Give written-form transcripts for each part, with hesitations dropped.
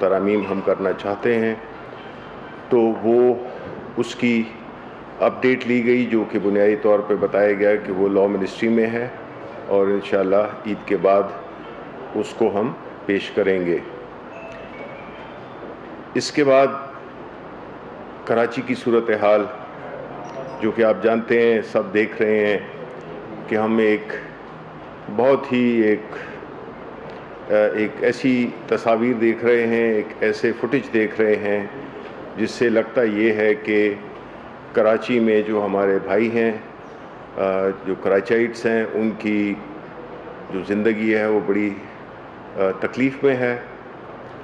ترامیم ہم کرنا چاہتے ہیں تو وہ اس کی اپڈیٹ لی گئی، جو کہ بنیادی طور پہ بتایا گیا کہ وہ لاء منسٹری میں ہے اور انشاءاللہ عید کے بعد اس کو ہم پیش کریں گے۔ اس کے بعد کراچی کی صورتحال، جو کہ آپ جانتے ہیں، سب دیکھ رہے ہیں کہ ہم ایک بہت ہی ایک ایسی تصاویر دیکھ رہے ہیں، ایک ایسے فوٹیج دیکھ رہے ہیں جس سے لگتا یہ ہے کہ کراچی میں جو ہمارے بھائی ہیں، جو کراچائٹس ہیں، ان کی جو زندگی ہے وہ بڑی تکلیف میں ہے،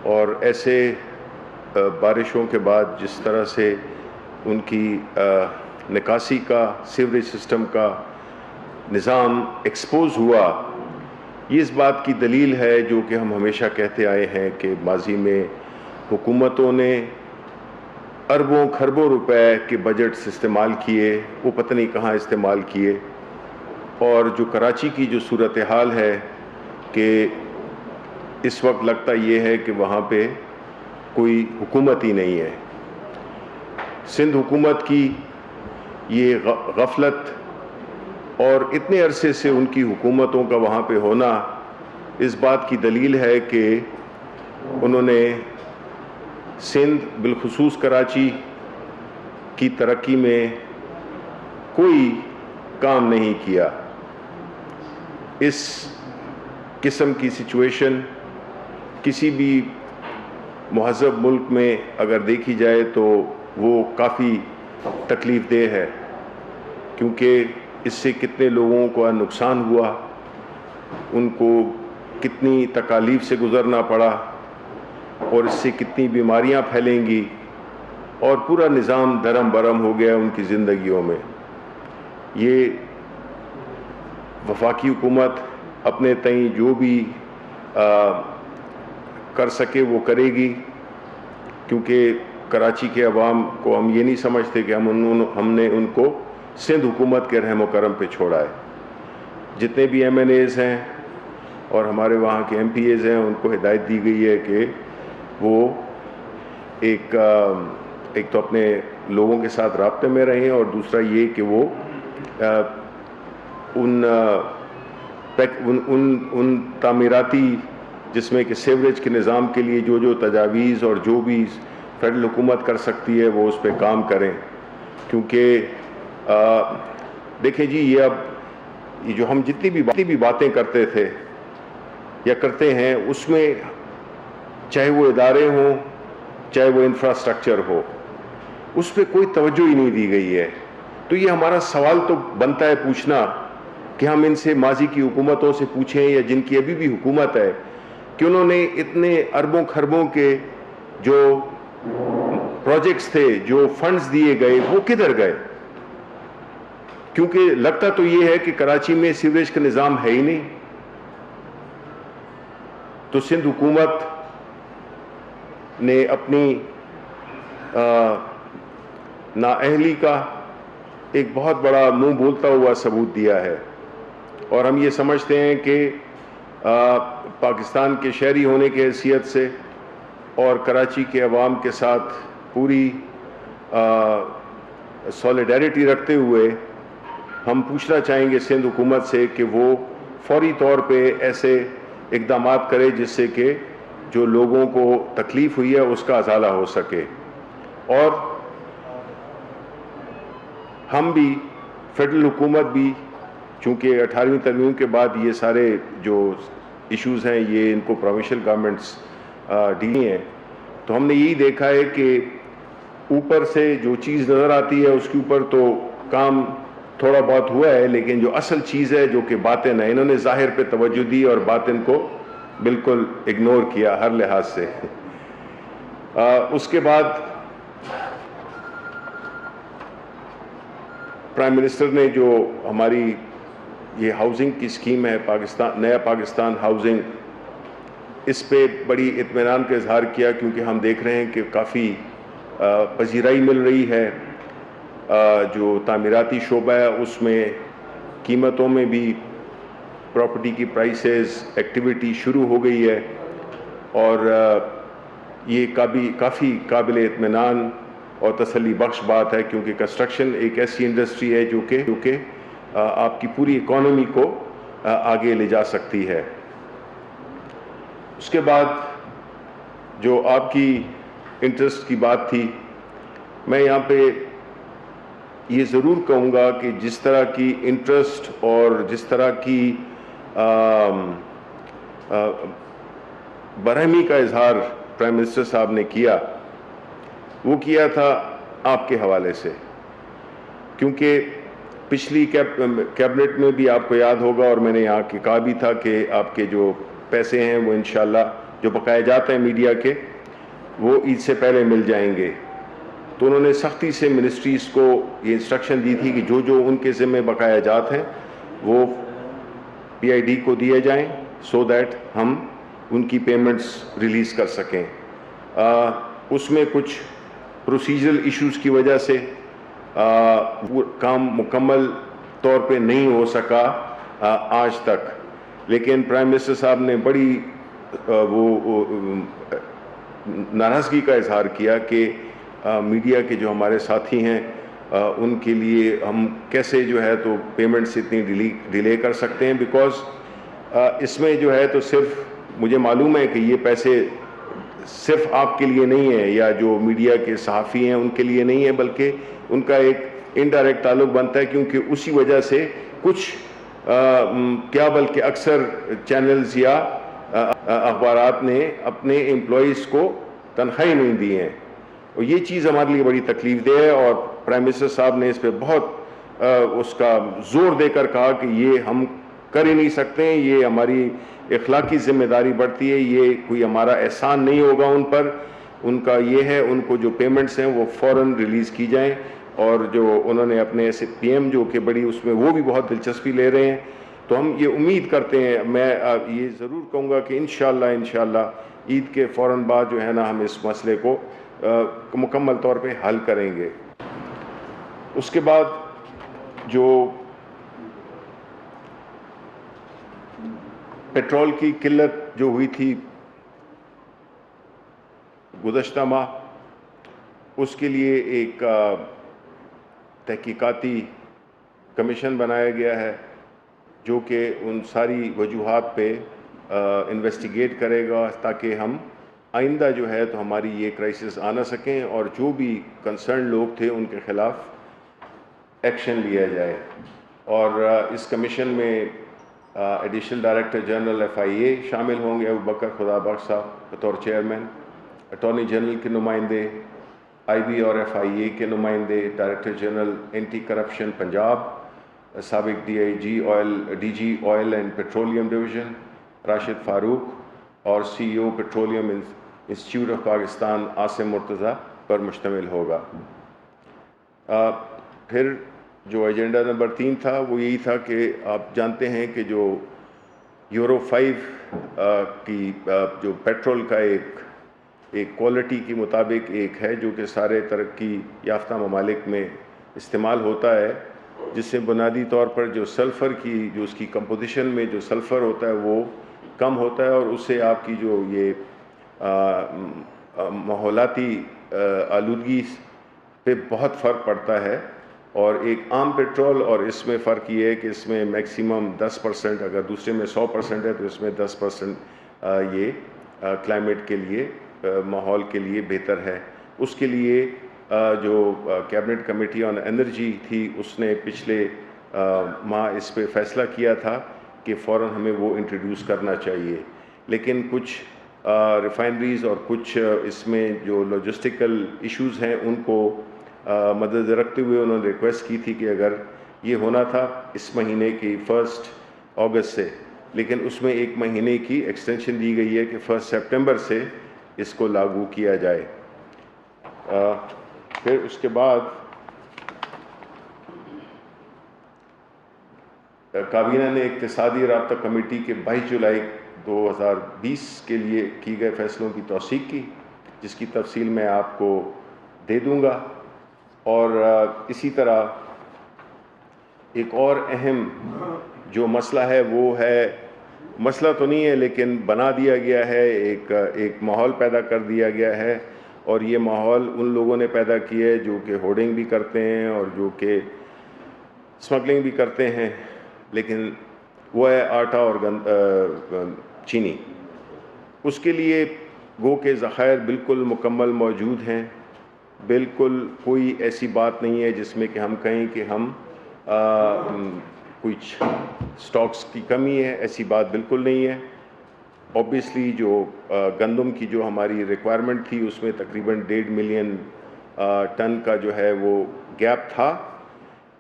اور ایسے بارشوں کے بعد جس طرح سے ان کی نکاسی کا، سیوریج سسٹم کا نظام ایکسپوز ہوا، یہ اس بات کی دلیل ہے جو کہ ہم ہمیشہ کہتے آئے ہیں کہ ماضی میں حکومتوں نے اربوں کھربوں روپے کے بجٹس استعمال کیے، وہ پتہ نہیں کہاں استعمال کیے، اور جو کراچی کی جو صورتحال ہے کہ اس وقت لگتا یہ ہے کہ وہاں پہ کوئی حکومت ہی نہیں ہے۔ سندھ حکومت کی یہ غفلت اور اتنے عرصے سے ان کی حکومتوں کا وہاں پہ ہونا اس بات کی دلیل ہے کہ انہوں نے سندھ بالخصوص کراچی کی ترقی میں کوئی کام نہیں کیا۔ اس قسم کی سچویشن کسی بھی مہذب ملک میں اگر دیکھی جائے تو وہ کافی تکلیف دہ ہے، کیونکہ اس سے کتنے لوگوں کا نقصان ہوا، ان کو کتنی تکالیف سے گزرنا پڑا، اور اس سے کتنی بیماریاں پھیلیں گی، اور پورا نظام درم برم ہو گیا ان کی زندگیوں میں۔ یہ وفاقی حکومت اپنے تئیں جو بھی کر سکے وہ کرے گی، کیونکہ کراچی کے عوام کو ہم یہ نہیں سمجھتے کہ ہم نے ان کو سندھ حکومت کے رحم و کرم پہ چھوڑا ہے۔ جتنے بھی ایم این ایز ہیں اور ہمارے وہاں کے ایم پی ایز ہیں، ان کو ہدایت دی گئی ہے کہ وہ ایک تو اپنے لوگوں کے ساتھ رابطے میں رہیں، اور دوسرا یہ کہ وہ ان تعمیراتی، جس میں کہ سیوریج کے نظام کے لیے جو تجاویز اور جو بھی فیڈرل حکومت کر سکتی ہے وہ اس پہ کام کریں، کیونکہ دیکھیں جی، یہ جو ہم جتنی بھی باتیں کرتے تھے یا کرتے ہیں، اس میں چاہے وہ ادارے ہوں، چاہے وہ انفراسٹرکچر ہو، اس پہ کوئی توجہ ہی نہیں دی گئی ہے۔ تو یہ ہمارا سوال تو بنتا ہے پوچھنا کہ ہم ان سے، ماضی کی حکومتوں سے پوچھیں یا جن کی ابھی بھی حکومت ہے، کہ انہوں نے اتنے اربوں کھربوں کے جو پروجیکٹس تھے، جو فنڈز دیے گئے، وہ کدھر گئے؟ کیونکہ لگتا تو یہ ہے کہ کراچی میں سیوریج کا نظام ہے ہی نہیں۔ تو سندھ حکومت نے اپنی نااہلی کا ایک بہت بڑا منہ بولتا ہوا ثبوت دیا ہے، اور ہم یہ سمجھتے ہیں کہ پاکستان کے شہری ہونے کی حیثیت سے اور کراچی کے عوام کے ساتھ پوری سولیڈیرٹی رکھتے ہوئے ہم پوچھنا چاہیں گے سندھ حکومت سے کہ وہ فوری طور پہ ایسے اقدامات کرے جس سے کہ جو لوگوں کو تکلیف ہوئی ہے اس کا ازالہ ہو سکے۔ اور ہم بھی، فیڈرل حکومت بھی، چونکہ 18ویں ترمیم کے بعد یہ سارے جو ایشوز ہیں یہ ان کو پروونشل گورنمنٹس ڈیلی ہیں، تو ہم نے یہی دیکھا ہے کہ اوپر سے جو چیز نظر آتی ہے اس کے اوپر تو کام تھوڑا بہت ہوا ہے، لیکن جو اصل چیز ہے جو کہ باطن ہے، انہوں نے ظاہر پہ توجہ دی اور باطن کو بالکل اگنور کیا ہر لحاظ سے۔ اس کے بعد پرائم منسٹر نے جو ہماری یہ ہاؤسنگ کی اسکیم ہے، نیا پاکستان ہاؤسنگ، اس پہ بڑی اطمینان کا اظہار کیا، کیونکہ ہم دیکھ رہے ہیں کہ کافی پذیرائی مل رہی ہے۔ جو تعمیراتی شعبہ ہے اس میں قیمتوں میں بھی پراپرٹی کی پرائسز، ایکٹیویٹی شروع ہو گئی ہے، اور یہ کافی قابل اطمینان اور تسلی بخش بات ہے، کیونکہ کنسٹرکشن ایک ایسی انڈسٹری ہے جو کہ آپ کی پوری اکانومی کو آگے لے جا سکتی ہے۔ اس کے بعد جو آپ کی انٹرسٹ کی بات تھی، میں یہاں پہ یہ ضرور کہوں گا کہ جس طرح کی انٹرسٹ اور جس طرح کی برہمی کا اظہار پرائم منسٹر صاحب نے کیا، وہ کیا تھا آپ کے حوالے سے، کیونکہ پچھلی کیبنٹ میں بھی آپ کو یاد ہوگا، اور میں نے یہاں کی کہا بھی تھا کہ آپ کے جو پیسے ہیں وہ انشاءاللہ جو بقایا جاتے ہیں میڈیا کے، وہ عید سے پہلے مل جائیں گے۔ تو انہوں نے سختی سے منسٹریز کو یہ انسٹرکشن دی تھی کہ جو ان کے ذمہ بقایا جات ہیں وہ پی آئی ڈی کو دیے جائیں، سو دیٹ ہم ان کی پیمنٹس ریلیز کر سکیں۔ اس میں کچھ پروسیجرل ایشوز کی وجہ سے کام مکمل طور پہ نہیں ہو سکا آج تک، لیکن پرائم منسٹر صاحب نے بڑی ناراضگی کا اظہار کیا کہ میڈیا کے جو ہمارے ساتھی ہیں ان کے لیے ہم کیسے جو ہے تو پیمنٹس اتنی ڈیلے کر سکتے ہیں، بیکاز اس میں جو ہے تو صرف مجھے معلوم ہے کہ یہ پیسے صرف آپ کے لیے نہیں ہیں یا جو میڈیا کے صحافی ہیں ان کے لیے نہیں ہے، بلکہ ان کا ایک انڈائریکٹ تعلق بنتا ہے، کیونکہ اسی وجہ سے کچھ کیا بلکہ اکثر چینلز یا اخبارات نے اپنے امپلائیز کو تنخواہیں نہیں دی ہیں، اور یہ چیز ہمارے لیے بڑی تکلیف دہ ہے، اور پرائم منسٹر صاحب نے اس پہ بہت اس کا زور دے کر کہا کہ یہ ہم کر ہی نہیں سکتے، یہ ہماری اخلاقی ذمہ داری بڑھتی ہے، یہ کوئی ہمارا احسان نہیں ہوگا ان پر، ان کا یہ ہے ان کو جو پیمنٹس ہیں وہ فوراً ریلیز کی جائیں۔ اور جو انہوں نے اپنے ایسے پی ایم جو کہ بڑی اس میں وہ بھی بہت دلچسپی لے رہے ہیں، تو ہم یہ امید کرتے ہیں، میں یہ ضرور کہوں گا کہ انشاءاللہ عید کے فوراً بعد جو ہے نا ہم اس مسئلے کو مکمل طور پہ حل کریں گے۔ اس کے بعد جو پیٹرول کی قلت جو ہوئی تھی گزشتہ ماہ، اس کے لیے ایک تحقیقاتی کمیشن بنایا گیا ہے جو کہ ان ساری وجوہات پہ انویسٹیگیٹ کرے گا، تاکہ ہم آئندہ جو ہے تو ہماری یہ کرائسس آ نہ سکیں، اور جو بھی کنسرن لوگ تھے ان کے خلاف ایکشن لیا جائے۔ اور اس کمیشن میں ایڈیشنل ڈائریکٹر جنرل ایف آئی اے شامل ہوں گے، ابوبکر خدا بخش صاحب بطور چیئرمین، اٹارنی جنرل کے نمائندے، آئی بی اور ایف آئی اے کے نمائندے، director general anti corruption Punjab, سابق D G oil and petroleum division Rashid Farooq, اور C E O petroleum institute of Pakistan Asim Murtaza پر مشتمل ہوگا۔ پھر جو ایجنڈا نمبر 3 تھا وہ یہی تھا کہ آپ جانتے ہیں کہ جو یورو 5 کی جو پیٹرول کا ایک کوالٹی کے مطابق ایک ہے جو کہ سارے ترقی یافتہ ممالک میں استعمال ہوتا ہے، جس سے بنیادی طور پر جو سلفر کی جو اس کی کمپوزیشن میں جو سلفر ہوتا ہے وہ کم ہوتا ہے، اور اس سے آپ کی جو یہ ماحولیاتی آلودگی پہ بہت فرق پڑتا ہے۔ اور ایک عام پیٹرول اور اس میں فرق یہ ہے کہ اس میں میکسیمم 10%، اگر دوسرے میں 100% ہے تو اس میں 10% یہ کلائمیٹ کے لیے ماحول کے لیے بہتر ہے۔ اس کے لیے جو کیبنٹ کمیٹی آن انرجی تھی اس نے پچھلے ماہ اس پہ فیصلہ کیا تھا کہ فوراً ہمیں وہ انٹروڈیوس کرنا چاہیے، لیکن کچھ ریفائنریز اور کچھ اس میں جو لاجسٹیکل ایشوز ہیں ان کو مدد رکھتے ہوئے انہوں نے ریکویسٹ کی تھی کہ اگر یہ ہونا تھا اس مہینے کی 1 اگست سے، لیکن اس میں 1 مہینے کی ایکسٹینشن دی گئی ہے کہ 1 سپٹمبر سے اس کو لاگو کیا جائے۔ پھر اس کے بعد کابینہ نے اقتصادی رابطہ کمیٹی کے 22 جولائی 2020 کے لیے کی گئے فیصلوں کی توثیق کی، جس کی تفصیل میں آپ کو دے دوں گا۔ اور اسی طرح ایک اور اہم جو مسئلہ ہے وہ ہے مسئلہ تو نہیں ہے لیکن بنا دیا گیا ہے، ایک ماحول پیدا کر دیا گیا ہے، اور یہ ماحول ان لوگوں نے پیدا کیا ہے جو کہ ہوڈنگ بھی کرتے ہیں اور جو کہ اسمگلنگ بھی کرتے ہیں، لیکن وہ ہے آٹا اور چینی۔ اس کے لیے گو کے ذخائر بالکل مکمل موجود ہیں، بالکل کوئی ایسی بات نہیں ہے جس میں کہ ہم کہیں کہ ہم کچھ سٹاکس کی کمی ہے، ایسی بات بالکل نہیں ہے۔ اوبیسلی جو گندم کی جو ہماری ریکوائرمنٹ تھی اس میں تقریباً 1.5 ملین ٹن کا جو ہے وہ گیپ تھا،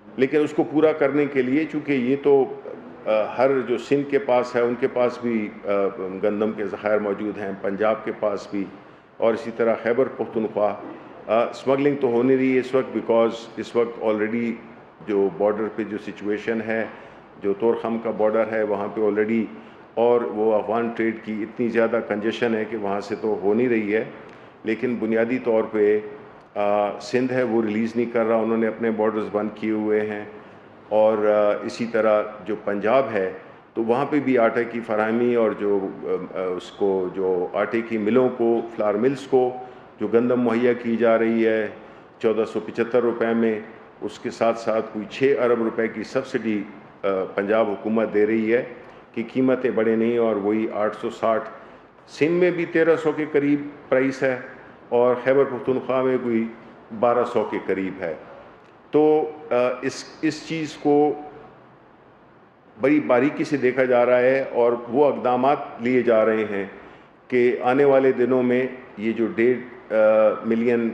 لیکن اس کو پورا کرنے کے لیے چونکہ یہ تو ہر جو سندھ کے پاس ہے ان کے پاس بھی گندم کے ذخائر موجود ہیں، پنجاب کے پاس بھی، اور اسی طرح خیبر پختونخوا۔ اسمگلنگ تو ہو نہیں رہی ہے اس وقت، بیکاز اس وقت آلریڈی جو بارڈر پہ جو سچویشن ہے، جو طورخم کا بارڈر ہے وہاں پہ آلریڈی، اور وہ افغان ٹریڈ کی اتنی زیادہ کنجیشن ہے کہ وہاں سے تو ہو نہیں رہی ہے، لیکن بنیادی طور پہ سندھ ہے وہ ریلیز نہیں کر رہا، انہوں نے اپنے بارڈرز بند کیے ہوئے ہیں، اور اسی طرح جو پنجاب ہے تو وہاں پہ بھی آٹے کی فراہمی اور جو اس کو جو آٹے کی ملوں کو، فلار ملز کو جو گندم مہیا کی جا رہی ہے 1475 روپے میں، اس کے ساتھ ساتھ کوئی 6 ارب روپے کی سبسڈی پنجاب حکومت دے رہی ہے کہ قیمتیں بڑھے نہیں، اور وہی 860 سندھ میں بھی 1300 کے قریب پرائس ہے، اور خیبر پختونخوا میں کوئی 1200 کے قریب ہے۔ تو اس چیز کو بڑی باریکی سے دیکھا جا رہا ہے، اور وہ اقدامات لیے جا رہے ہیں کہ آنے والے دنوں میں یہ جو 1.5 ملین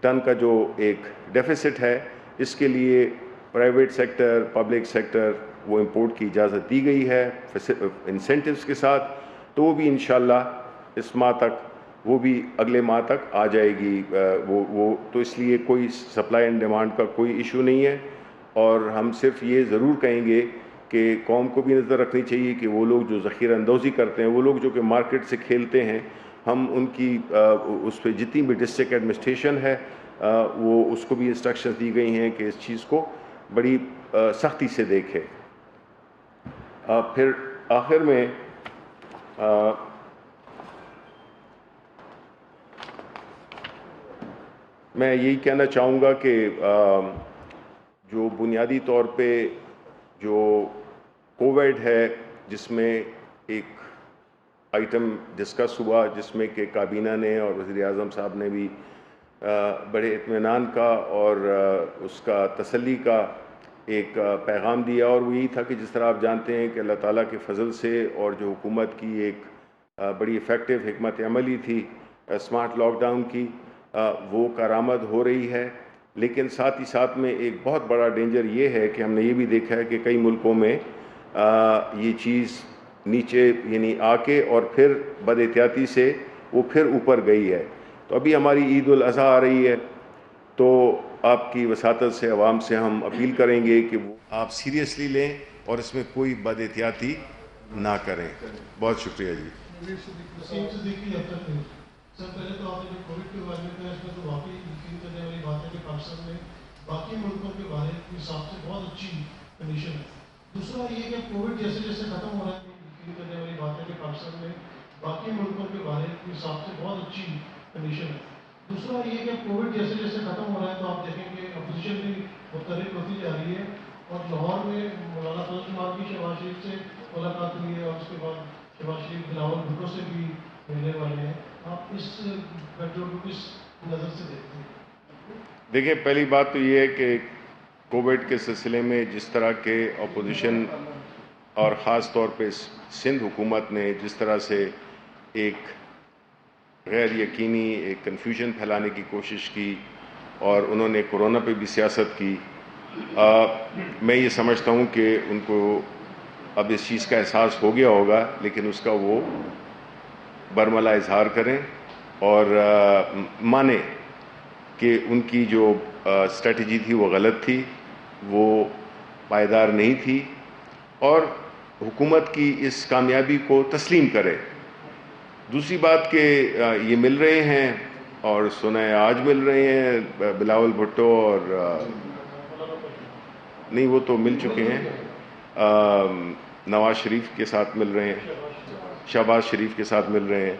ٹن کا جو ایک ڈیفیسٹ ہے، اس کے لیے پرائیویٹ سیکٹر، پبلک سیکٹر، وہ امپورٹ کی اجازت دی گئی ہے انسینٹیوز کے ساتھ، تو وہ بھی انشاءاللہ اس ماہ تک، وہ بھی اگلے ماہ تک آ جائے گی، وہ تو اس لیے کوئی سپلائی اینڈ ڈیمانڈ کا کوئی ایشو نہیں ہے۔ اور ہم صرف یہ ضرور کہیں گے کہ قوم کو بھی نظر رکھنی چاہیے کہ وہ لوگ جو ذخیرہ اندوزی کرتے ہیں، وہ لوگ جو کہ مارکیٹ سے کھیلتے ہیں، ہم ان کی اس پہ جتنی بھی ڈسٹرکٹ ایڈمنسٹریشن ہے وہ اس کو بھی انسٹرکشنز دی گئی ہیں کہ اس چیز کو بڑی سختی سے دیکھے۔ پھر آخر میں میں یہی کہنا چاہوں گا کہ جو بنیادی طور پہ جو کووڈ ہے، جس میں ایک آئٹم ڈسکس ہوا جس میں کہ کابینہ نے اور وزیر اعظم صاحب نے بھی بڑے اطمینان کا اور اس کا تسلی کا ایک پیغام دیا، اور وہ یہی تھا کہ جس طرح آپ جانتے ہیں کہ اللہ تعالیٰ کے فضل سے اور جو حکومت کی ایک بڑی ایفیکٹو حکمت عملی تھی اسمارٹ لاک ڈاؤن کی، وہ کارآمد ہو رہی ہے، لیکن ساتھ ہی ساتھ میں ایک بہت بڑا ڈینجر یہ ہے کہ ہم نے یہ بھی دیکھا ہے کہ کئی ملکوں میں یہ چیز نیچے یعنی آ کے اور پھر بد احتیاطی سے وہ پھر اوپر گئی ہے۔ تو ابھی ہماری عید الاضحیٰ آ رہی ہے، تو آپ کی وساطت سے عوام سے ہم اپیل کریں گے کہ وہ آپ سیریسلی لیں اور اس میں کوئی بد احتیاطی نہ کریں۔ بہت شکریہ جی۔ سر پہلے تو آپ نے جو کووڈ کے بارے میں کہا، اس میں تو واقعی یقین کرنے والی بات ہے کہ پاکستان میں باقی ملکوں کے بارے کے حساب سے بہت اچھی کنڈیشن ہے۔ دوسرا یہ کہ کووڈ جیسے جیسے ختم ہو رہا ہے، یقین کرنے والی بات ہے کہ پاکستان میں باقی ملکوں کے بارے کے حساب سے بہت اچھی کنڈیشن ہے۔ دوسرا یہ کہ کووڈ جیسے جیسے ختم ہو رہا ہے تو آپ دیکھیں کہ اپوزیشن بھی مختلف ہوتی جا رہی ہے، اور لاہور میں مولانا فضل الرحمان کی شہباز شریف سے ملاقات ہوئی ہے، اور اس کے بعد شہباز شریف بلاول بھٹو سے بھی ملنے والے ہیں۔ آپ اس گٹجوڑ کو کس نظر سے دیکھتے ہیں؟ دیکھیں، پہلی بات تو یہ ہے کہ کووڈ کے سلسلے میں جس طرح کے اپوزیشن اور خاص طور پہ سندھ حکومت نے جس طرح سے ایک غیر یقینی ایک کنفیوژن پھیلانے کی کوشش کی، اور انہوں نے کورونا پہ بھی سیاست کی، میں یہ سمجھتا ہوں کہ ان کو اب اس چیز کا احساس ہو گیا ہوگا، لیکن اس کا وہ برملا اظہار کریں اور مانیں کہ ان کی جو اسٹریٹجی تھی وہ غلط تھی، وہ پائیدار نہیں تھی، اور حکومت کی اس کامیابی کو تسلیم کرے۔ دوسری بات کہ یہ مل رہے ہیں، اور سنیں آج مل رہے ہیں بلاول بھٹو، اور نہیں وہ تو مل چکے ہیں، نواز شریف کے ساتھ مل رہے ہیں، شہباز شریف کے ساتھ مل رہے ہیں.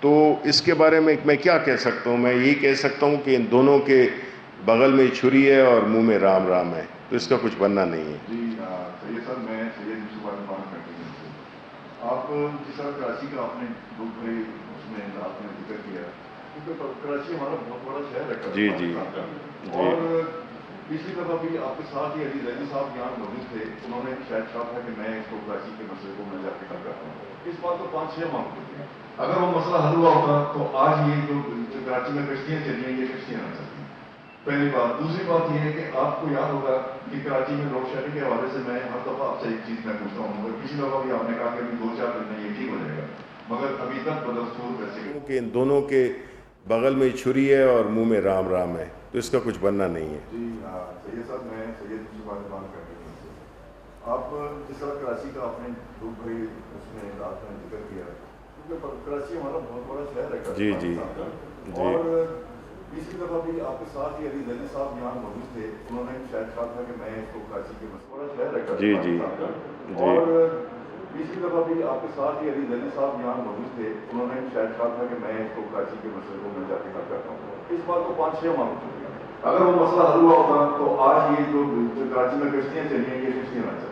تو اس کے بارے میں کیا کہہ سکتا ہوں؟ میں یہی کہہ سکتا ہوں کہ ان دونوں کے بغل میں چھری ہے اور منہ میں رام رام ہے، تو اس کا کچھ بننا نہیں ہے. جی سید صاحب، میں سید یوسف بات کرتی ہوں. آپ جس طرح کراچی کا آپ نے دکھ بھری اس میں آپ نے ذکر کیا، کیونکہ کراچی ہمارا بہت بڑا شہر ہے جی جی کا، اور پچھلی دفعہ بھی آپ کے ساتھ ہی علی زیدی صاحب یہاں موجود تھے. انہوں نے شاید کہا تھا کہ میں اس کو کراچی کے مسئلے کو میں جا کے حل کرتا ہوں. اس بات کو 5-6 ماہ ہو چکے ہیں. اگر وہ مسئلہ حل ہوا ہوتا تو آج یہ جو کراچی میں کشتیاں چلی ہیں، یہ کشتیاں نہ چلتی. پہلی بات. دوسری بات یہ ہے کہ آپ کو یاد ہوگا کہ کراچی میں لوڈ شیڈنگ کے حوالے سے میں ہر دفعہ آپ سے ایک چیز میں پوچھتا ہوں، مگر پچھلی دفعہ بھی آپ نے کہا کہ ابھی 2-4 دن میں یہ ٹھیک ہو جائے گا، مگر ابھی تک بدستور ویسے کہ ان دونوں کے بغل میں چھری ہے اور منہ میں رام رام ہے، تو اس کا کچھ بننا نہیں ہے. جی سید صاحب، میں سید یوسف بات کرتی ہوں. آپ جس طرح کراچی کا آپ نے دکھ بھری اس میں آپ نے ذکر کیا، کیونکہ کراچی ہمارا بہت بڑا شہر ہے جی جی جی. اور پچھلی دفعہ بھی آپ کے ساتھ ہی علی زیدی صاحب یہاں موجود تھے. انہوں نے شاید کہا تھا کہ میں اس کو کراچی کے مسئلہ شہر ہے جی جی جی. اور پچھلی دفعہ بھی آپ کے ساتھ ہی علی زیدی صاحب یہاں موجود تھے. انہوں نے شاید کہا تھا کہ میں اس کو کراچی کے مسئلے کو میں جا کے حل کرتا ہوں. اس بات کو 5-6 ماہ ہو چکے ہیں. اگر وہ مسئلہ حل ہوا ہوتا تو آج یہ جو کراچی میں کشتیاں چلی ہیں، یہ کشتیاں نہ چلتی.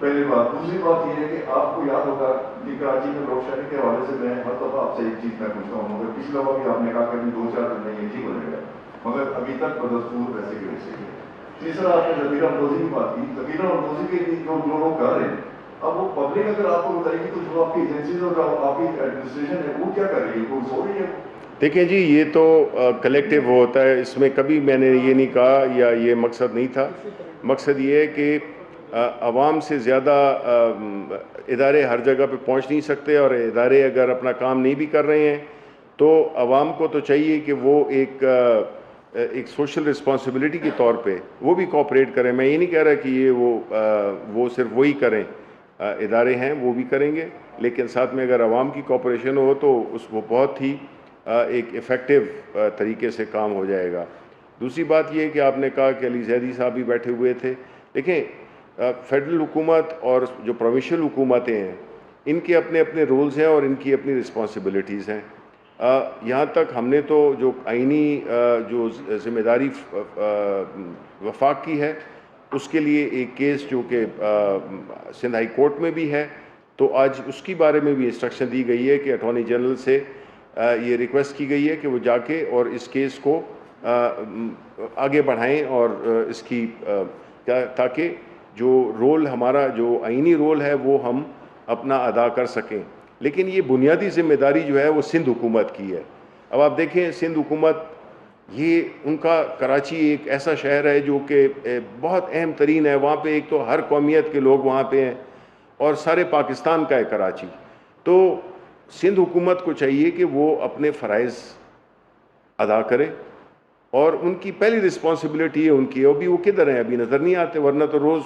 پہلی بات. دوسری بات یہ ہے کہ آپ کو یاد ہوگا کہ کراچی میں لوڈ شیڈنگ کے حوالے سے میں ہر دفعہ آپ سے ایک چیز میں پوچھتا ہوں، مگر پچھلی دفعہ بھی آپ نے کہا کہ ابھی 2-4 دن میں یہ ٹھیک ہو جائے گا، مگر ابھی تک بدستور ویسے کے ویسے ہی ہے. تیسرا، آپ نے ذخیرہ اندوزی کی بات کی. ذخیرہ اندوزی کے لیے جو لوگ کر رہے ہیں، اب وہ پبلک اگر آپ کو بتائے گی تو جو آپ کی ایجنسیز اور آپ کی ایڈمنسٹریشن ہے وہ کیا کر رہی ہے؟ وہ سو رہی ہے. دیکھیں جی، یہ تو کلیکٹیو ہوتا ہے. اس میں کبھی میں نے یہ نہیں کہا یا یہ مقصد نہیں تھا. مقصد یہ ہے کہ عوام سے زیادہ ادارے ہر جگہ پہ پہنچ نہیں سکتے، اور ادارے اگر اپنا کام نہیں بھی کر رہے ہیں تو عوام کو تو چاہیے کہ وہ ایک سوشل رسپانسبلٹی کے طور پہ وہ بھی کوآپریٹ کریں. میں یہ نہیں کہہ رہا کہ یہ وہ صرف وہی کریں، ادارے ہیں وہ بھی کریں گے، لیکن ساتھ میں اگر عوام کی کوآپریشن ہو تو وہ بہت ہی ایک ایفیکٹو طریقے سے کام ہو جائے گا. دوسری بات یہ ہے کہ آپ نے کہا کہ علی زیدی صاحب بھی بیٹھے ہوئے تھے. دیکھیں، فیڈرل حکومت اور جو پروونشل حکومتیں ہیں، ان کے اپنے اپنے رولز ہیں اور ان کی اپنی رسپانسبلٹیز ہیں. یہاں تک ہم نے تو جو آئینی جو ذمہ داری وفاق کی ہے، اس کے لیے ایک کیس جو کہ سندھ ہائی کورٹ میں بھی ہے، تو آج اس کی بارے میں بھی انسٹرکشن دی گئی ہے کہ اٹارنی جنرل سے یہ ریکویسٹ کی گئی ہے کہ وہ جا کے اور اس کیس کو آگے بڑھائیں، اور اس کی تاکہ جو رول ہمارا جو آئینی رول ہے وہ ہم اپنا ادا کر سکیں. لیکن یہ بنیادی ذمہ داری جو ہے وہ سندھ حکومت کی ہے. اب آپ دیکھیں، سندھ حکومت، یہ ان کا کراچی ایک ایسا شہر ہے جو کہ بہت اہم ترین ہے. وہاں پہ ایک تو ہر قومیت کے لوگ وہاں پہ ہیں، اور سارے پاکستان کا ہے کراچی. تو سندھ حکومت کو چاہیے کہ وہ اپنے فرائض ادا کرے، اور ان کی پہلی رسپانسبلٹی ہے ان کی. ابھی وہ کدھر ہیں؟ ابھی نظر نہیں آتے، ورنہ تو روز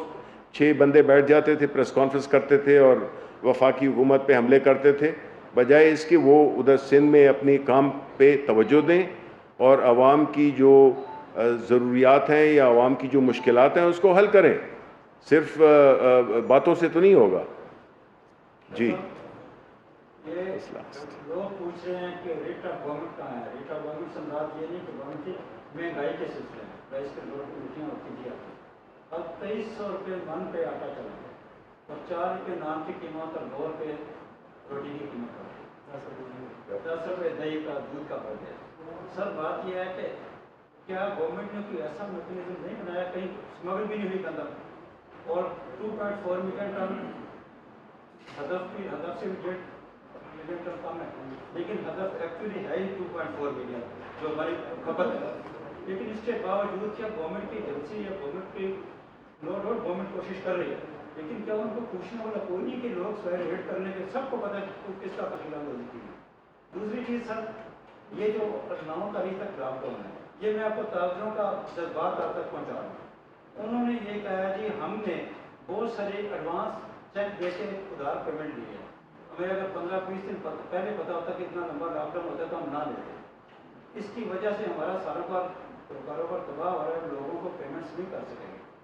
6 بندے بیٹھ جاتے تھے، پریس کانفرنس کرتے تھے اور وفاقی حکومت پہ حملے کرتے تھے. بجائے اس کے وہ ادھر سندھ میں اپنی کام پہ توجہ دیں اور عوام کی جو ضروریات ہیں یا عوام کی جو مشکلات ہیں اس کو حل کریں. صرف باتوں سے تو نہیں ہوگا. جی. یہ لوگ پوچھ رہے ہیں کہ ریٹ آف گورنمنٹ کہاں ہے. ریٹ آف گورنمنٹ سے مراد یہ نہیں کہ گورنمنٹ کی مہنگائی کے سلسلے میں پرائز کے لوگ میٹنگ ہوتی تھی. اب 2300 روپے من پہ آٹا چلا گیا، اور 4 روپے نان کی قیمت اور 2 روپے روٹی کی قیمت بڑھ گئی، 10 روپے دہی کا دودھ کا بڑھ گیا. سر بات یہ ہے کہ کیا گورنمنٹ نے کوئی ایسا میکینزم نہیں بنایا، کہیں اسمگل بھی نہیں ہوئی کندم، اور 2.4 ملین ٹن ہدف سے بھی 1.5 ملین ٹن کم ہے، لیکن ہدف ایکچولی ہے ہی 2.4 ملین جو ہماری کھپت ہے. لیکن اس کے باوجود کیا گورنمنٹ کی ایجنسی یا گورنمنٹ کی گورنمنٹ کوشش کر رہی ہے، لیکن کیا ان کو پوچھنے والا کوئی نہیں کہ لوگ سوئر ویٹ کرنے کے سب کو پتہ ہے کہ کس کا قتل ہونے کی. دوسری چیز سر، یہ جو 9 تاریخ تک لاک ڈاؤن ہے، یہ میں آپ کو تاجروں کا جذبات آپ تک پہنچا رہا ہوں. انہوں نے یہ کہا جی ہم نے بہت سارے ایڈوانس چیک دے کے ادھار پیمنٹ دی ہے. ہمیں اگر 15-20 دن پہلے پتا ہوتا کہ اتنا لمبا لاک ڈاؤن ہوتا ہے تو ہم نہ دیتے. اس کی وجہ سے ہمارا کاروبار تباہ ہو رہا ہے، لوگوں کو پیمنٹس نہیں کر سکیں گے.